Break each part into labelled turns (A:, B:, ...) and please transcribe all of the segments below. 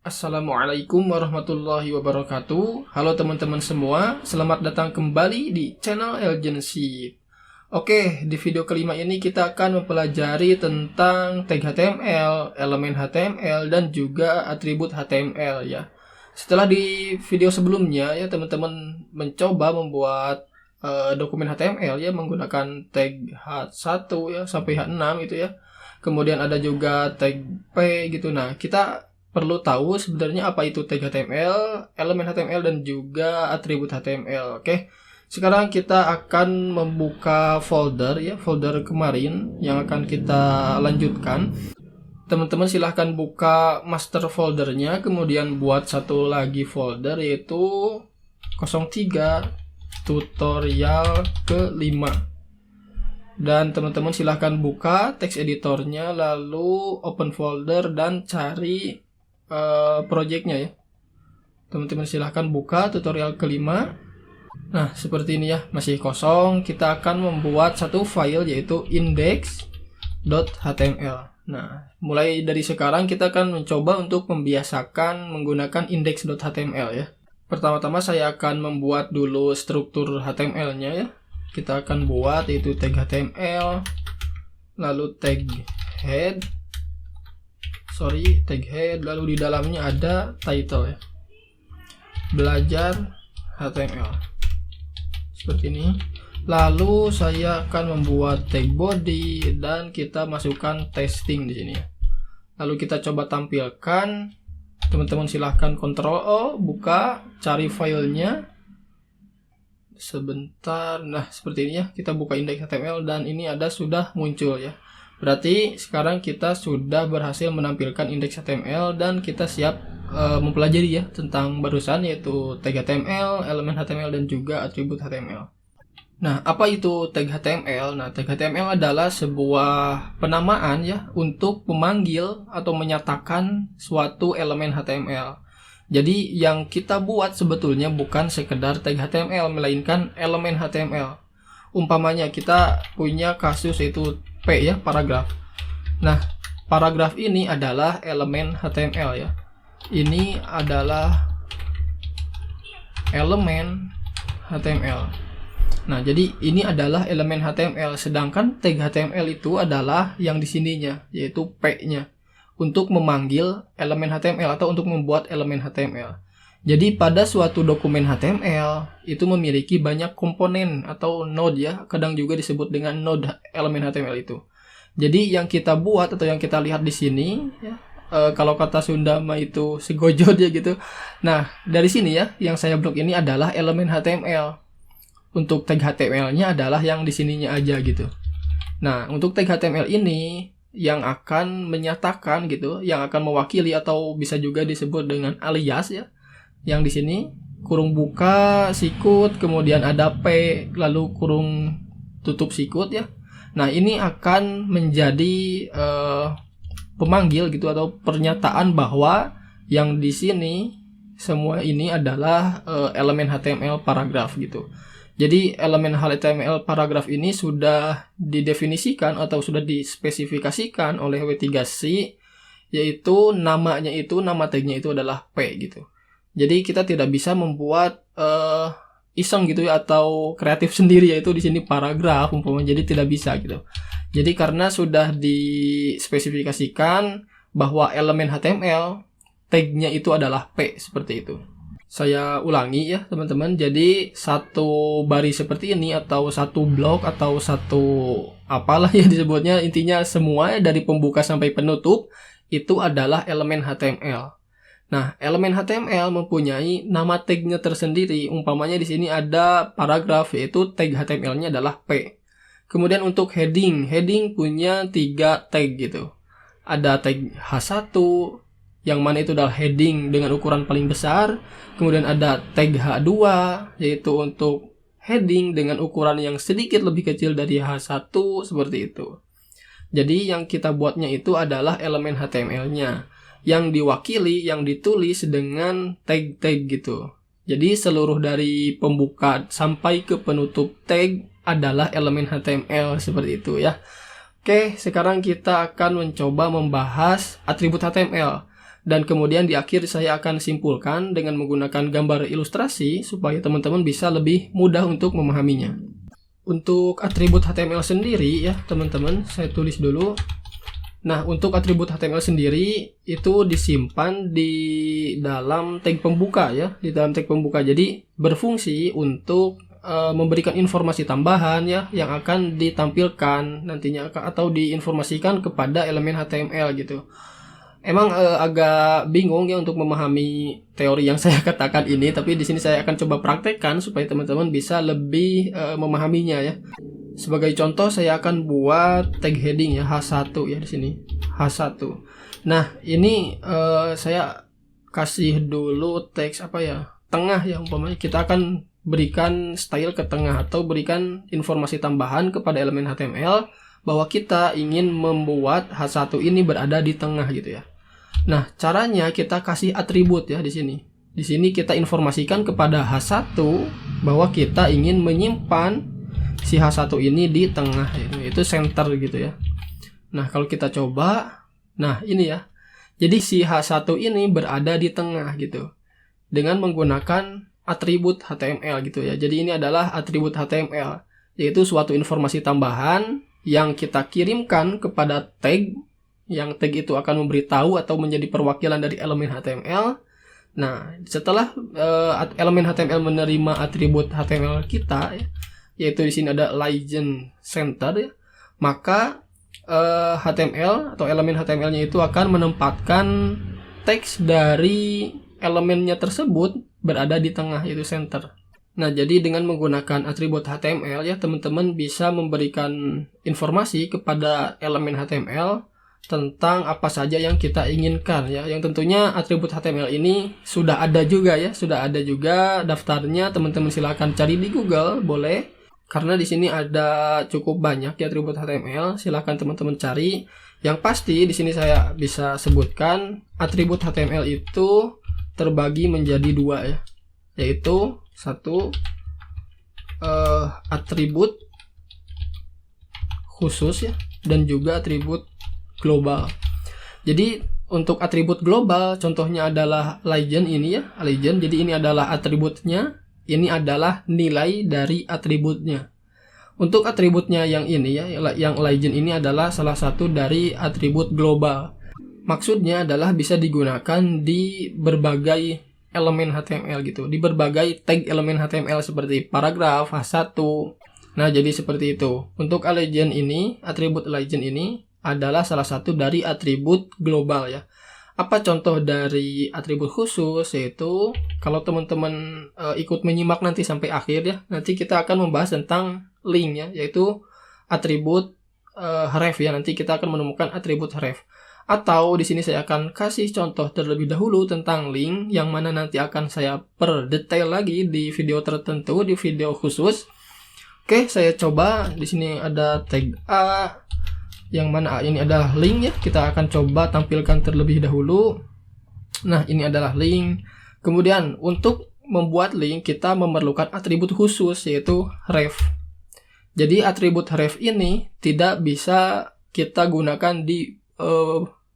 A: Assalamualaikum warahmatullahi wabarakatuh. Halo teman-teman semua, selamat datang kembali di channel Elgency. Oke, di video kelima ini kita akan mempelajari tentang tag HTML, elemen HTML, dan juga atribut HTML ya. Setelah di video sebelumnya ya teman-teman mencoba membuat dokumen HTML ya menggunakan tag H1 ya sampai H6 itu ya. Kemudian ada juga tag P gitu. Nah, kita perlu tahu sebenarnya apa itu tag HTML, elemen HTML, dan juga atribut HTML. Oke. Sekarang kita akan membuka folder ya, folder kemarin yang akan kita lanjutkan. Teman-teman silahkan buka master foldernya, kemudian buat satu lagi folder yaitu 03 tutorial ke-5. Dan teman-teman silahkan buka text editornya, lalu open folder dan cari projectnya ya. Teman-teman silahkan buka tutorial ke-5. Nah, seperti ini ya, masih kosong. Kita akan membuat satu file yaitu index.html. Nah, mulai dari sekarang kita akan mencoba untuk membiasakan menggunakan index.html ya. Pertama-tama saya akan membuat dulu struktur HTML-nya ya. Kita akan buat yaitu tag HTML, lalu tag head, lalu di dalamnya ada title ya, belajar HTML seperti ini. Lalu saya akan membuat tag body dan kita masukkan testing di sini ya. Lalu kita coba tampilkan. Teman-teman silahkan Ctrl O, buka, cari filenya sebentar. Nah, seperti ini ya, kita buka index HTML dan ini ada sudah muncul ya. Berarti sekarang kita sudah berhasil menampilkan indeks HTML dan kita siap mempelajari ya tentang barusan yaitu tag HTML, elemen HTML, dan juga atribut HTML. Nah, apa itu tag HTML? Nah, tag HTML adalah sebuah penamaan ya untuk memanggil atau menyatakan suatu elemen HTML. Jadi yang kita buat sebetulnya bukan sekedar tag HTML, melainkan elemen HTML. Umpamanya kita punya kasus yaitu P ya, paragraf. Nah, paragraf ini adalah elemen HTML ya. Ini adalah elemen HTML. Nah, jadi ini adalah elemen HTML, sedangkan tag HTML itu adalah yang di sininya, yaitu P-nya, untuk memanggil elemen HTML atau untuk membuat elemen HTML. Jadi pada suatu dokumen HTML itu memiliki banyak komponen atau node ya, kadang juga disebut dengan node elemen HTML itu. Jadi yang kita buat atau yang kita lihat di sini ya, kalau kata Sunda mah itu segojot ya gitu. Nah, dari sini ya, yang saya blok ini adalah elemen HTML. Untuk tag HTML-nya adalah yang di sininya aja gitu. Nah, untuk tag HTML ini yang akan menyatakan gitu, yang akan mewakili atau bisa juga disebut dengan alias ya. Yang di sini kurung buka sikut, kemudian ada P, lalu kurung tutup sikut ya. Nah, ini akan menjadi pemanggil gitu atau pernyataan bahwa yang di sini semua ini adalah elemen HTML paragraf gitu. Jadi elemen HTML paragraf ini sudah didefinisikan atau sudah dispesifikasikan oleh W3C, yaitu namanya itu, nama tagnya itu adalah P gitu. Jadi kita tidak bisa membuat iseng gitu ya atau kreatif sendiri yaitu di sini paragraf umpamanya, jadi tidak bisa gitu. Jadi karena sudah dispesifikasikan bahwa elemen HTML tagnya itu adalah P seperti itu. Saya ulangi ya teman-teman. Jadi satu baris seperti ini atau satu blok atau satu apalah ya disebutnya, intinya semua dari pembuka sampai penutup itu adalah elemen HTML. Nah, elemen HTML mempunyai nama tagnya tersendiri. Umpamanya di sini ada paragraf, yaitu tag HTML-nya adalah P. Kemudian untuk heading punya 3 tag gitu. Ada tag H1, yang mana itu adalah heading dengan ukuran paling besar. Kemudian ada tag H2, yaitu untuk heading dengan ukuran yang sedikit lebih kecil dari H1, seperti itu. Jadi yang kita buatnya itu adalah elemen HTML-nya, yang diwakili, yang ditulis dengan tag-tag gitu. Jadi seluruh dari pembuka sampai ke penutup tag adalah elemen HTML seperti itu ya. Oke, sekarang kita akan mencoba membahas atribut HTML. Dan kemudian di akhir saya akan simpulkan dengan menggunakan gambar ilustrasi supaya teman-teman bisa lebih mudah untuk memahaminya. Untuk atribut HTML sendiri ya teman-teman, saya tulis dulu. Nah, untuk atribut HTML sendiri itu disimpan di dalam tag pembuka ya, di dalam tag pembuka. Jadi berfungsi untuk memberikan informasi tambahan ya yang akan ditampilkan nantinya atau diinformasikan kepada elemen HTML gitu. Emang agak bingung ya untuk memahami teori yang saya katakan ini, tapi di sini saya akan coba praktekkan supaya teman-teman bisa lebih memahaminya ya. Sebagai contoh saya akan buat tag heading ya H1 ya di sini H1. Nah ini saya kasih dulu teks apa ya tengah ya umpamanya kita akan berikan style ke tengah atau berikan informasi tambahan kepada elemen HTML bahwa kita ingin membuat H1 ini berada di tengah gitu ya. Nah, caranya kita kasih atribut ya di sini. Di sini kita informasikan kepada H1 bahwa kita ingin menyimpan si H1 ini di tengah, yaitu center gitu ya. Nah, kalau kita coba, nah ini ya. Jadi si H1 ini berada di tengah gitu. Dengan menggunakan atribut HTML gitu ya. Jadi ini adalah atribut HTML, yaitu suatu informasi tambahan yang kita kirimkan kepada tag, yang tag itu akan memberitahu atau menjadi perwakilan dari elemen HTML. Nah, setelah elemen HTML menerima atribut HTML kita, yaitu di sini ada legend center, ya, maka HTML atau elemen HTML-nya itu akan menempatkan teks dari elemennya tersebut berada di tengah, yaitu center. Nah, jadi dengan menggunakan atribut HTML ya, teman-teman bisa memberikan informasi kepada elemen HTML tentang apa saja yang kita inginkan ya. Yang tentunya atribut HTML ini sudah ada juga ya, sudah ada juga daftarnya. Teman-teman silakan cari di Google, boleh. Karena di sini ada cukup banyak ya atribut HTML, silakan teman-teman cari. Yang pasti di sini saya bisa sebutkan atribut HTML itu terbagi menjadi dua ya, yaitu satu atribut khusus ya, dan juga atribut global. Jadi untuk atribut global contohnya adalah legend ini ya, legend. Jadi ini adalah atributnya, ini adalah nilai dari atributnya. Untuk atributnya yang ini ya, yang legend ini adalah salah satu dari atribut global. Maksudnya adalah bisa digunakan di berbagai elemen HTML gitu, di berbagai tag elemen HTML seperti paragraf, H1. Nah, jadi seperti itu. Untuk legend ini, atribut legend ini adalah salah satu dari atribut global ya. Apa contoh dari atribut khusus? Yaitu kalau teman-teman ikut menyimak nanti sampai akhir ya, nanti kita akan membahas tentang link ya, yaitu atribut href ya. Nanti kita akan menemukan atribut href. Atau di sini saya akan kasih contoh terlebih dahulu tentang link, yang mana nanti akan saya perdetail lagi di video tertentu, di video khusus. Oke, saya coba. Di sini ada tag A, yang mana ini adalah link ya. Kita akan coba tampilkan terlebih dahulu. Nah, ini adalah link. Kemudian untuk membuat link kita memerlukan atribut khusus, yaitu ref. Jadi atribut ref ini tidak bisa kita gunakan di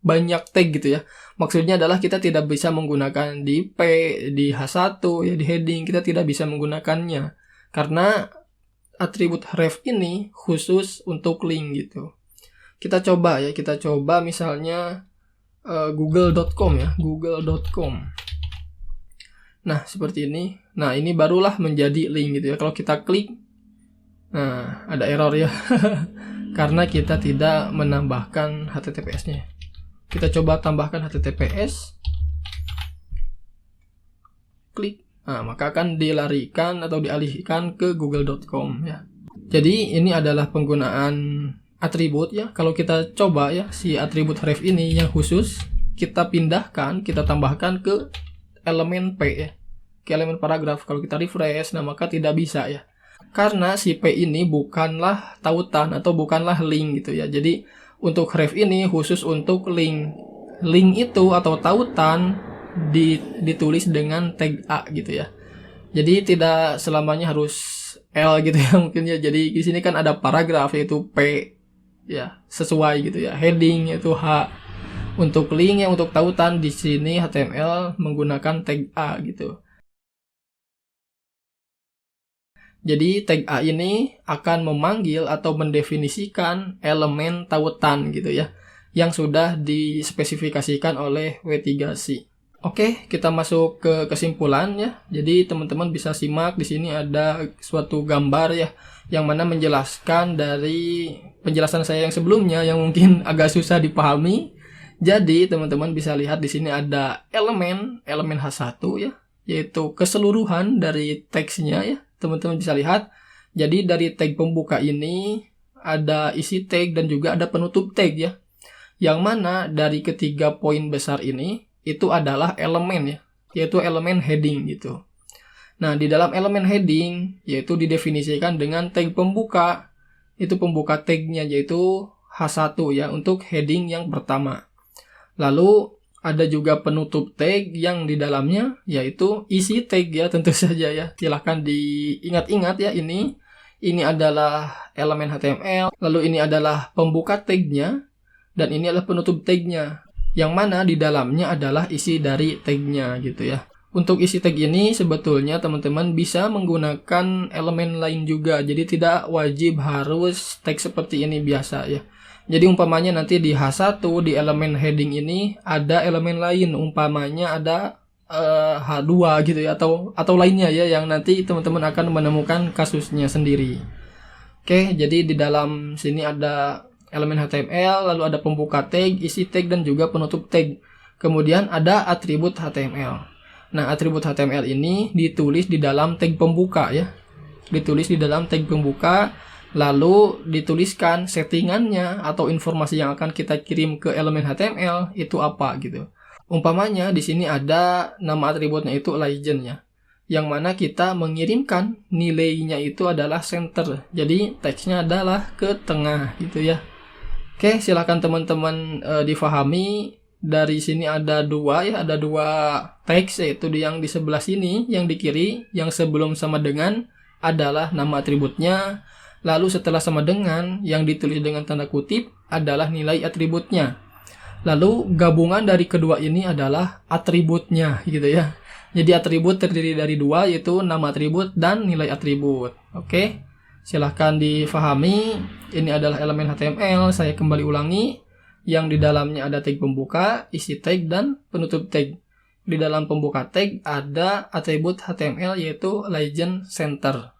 A: banyak tag gitu ya. Maksudnya adalah kita tidak bisa menggunakan di P, di H1 ya, di heading kita tidak bisa menggunakannya. Karena atribut ref ini khusus untuk link gitu. Kita coba ya, kita coba misalnya google.com ya, google.com. Nah, seperti ini. Nah, ini barulah menjadi link gitu ya. Kalau kita klik, nah, ada error ya. Karena kita tidak menambahkan HTTPS-nya. Kita coba tambahkan HTTPS. Klik. Nah, maka akan dilarikan atau dialihkan ke google.com ya. Jadi, ini adalah penggunaan atribut ya. Kalau kita coba ya, si atribut ref ini yang khusus, kita pindahkan, kita tambahkan ke elemen P ya. Ke elemen paragraf. Kalau kita refresh, nah maka tidak bisa ya. Karena si P ini bukanlah tautan atau bukanlah link gitu ya. Jadi untuk ref ini khusus untuk link. Link itu atau tautan ditulis dengan tag A gitu ya. Jadi tidak selamanya harus L gitu ya mungkin ya. Jadi di sini kan ada paragraf yaitu P ya, sesuai gitu ya. Heading yaitu H. Untuk link yang untuk tautan di sini HTML menggunakan tag A gitu. Jadi tag A ini akan memanggil atau mendefinisikan elemen tautan gitu ya, yang sudah dispesifikasikan oleh W3C. Oke, kita masuk ke kesimpulan ya. Jadi teman-teman bisa simak di sini ada suatu gambar ya, yang mana menjelaskan dari penjelasan saya yang sebelumnya yang mungkin agak susah dipahami. Jadi teman-teman bisa lihat di sini ada elemen H1 ya, yaitu keseluruhan dari teksnya ya. Teman-teman bisa lihat. Jadi dari tag pembuka ini ada isi tag dan juga ada penutup tag ya. Yang mana dari ketiga poin besar ini itu adalah elemen ya, yaitu elemen heading gitu. Nah, di dalam elemen heading yaitu didefinisikan dengan tag pembuka. Itu pembuka tagnya yaitu H1 ya untuk heading yang pertama. Lalu ada juga penutup tag yang di dalamnya yaitu isi tag ya, tentu saja ya. Silahkan diingat-ingat ya, ini adalah elemen HTML, lalu ini adalah pembuka tagnya, dan ini adalah penutup tagnya, yang mana di dalamnya adalah isi dari tagnya gitu ya. Untuk isi tag ini sebetulnya teman-teman bisa menggunakan elemen lain juga, jadi tidak wajib harus tag seperti ini biasa ya. Jadi umpamanya nanti di H1 di elemen heading ini ada elemen lain, umpamanya ada H2 gitu ya, atau lainnya ya, yang nanti teman-teman akan menemukan kasusnya sendiri. Oke, jadi di dalam sini ada elemen HTML, lalu ada pembuka tag, isi tag, dan juga penutup tag. Kemudian ada atribut HTML. Nah, atribut HTML ini ditulis di dalam tag pembuka ya. Ditulis di dalam tag pembuka, lalu dituliskan settingannya atau informasi yang akan kita kirim ke elemen HTML itu apa gitu. Umpamanya di sini ada nama atributnya itu legend ya, yang mana kita mengirimkan nilainya itu adalah center. Jadi teksnya adalah ke tengah gitu ya. Oke, silakan teman-teman difahami. Dari sini ada dua teks, yaitu yang di sebelah sini, yang di kiri, yang sebelum sama dengan adalah nama atributnya. Lalu setelah sama dengan, yang ditulis dengan tanda kutip adalah nilai atributnya. Lalu gabungan dari kedua ini adalah atributnya gitu ya. Jadi atribut terdiri dari dua, yaitu nama atribut dan nilai atribut. Oke, silahkan difahami. Ini adalah elemen HTML. Saya kembali ulangi. Yang di dalamnya ada tag pembuka, isi tag, dan penutup tag. Di dalam pembuka tag ada atribut HTML yaitu legend center.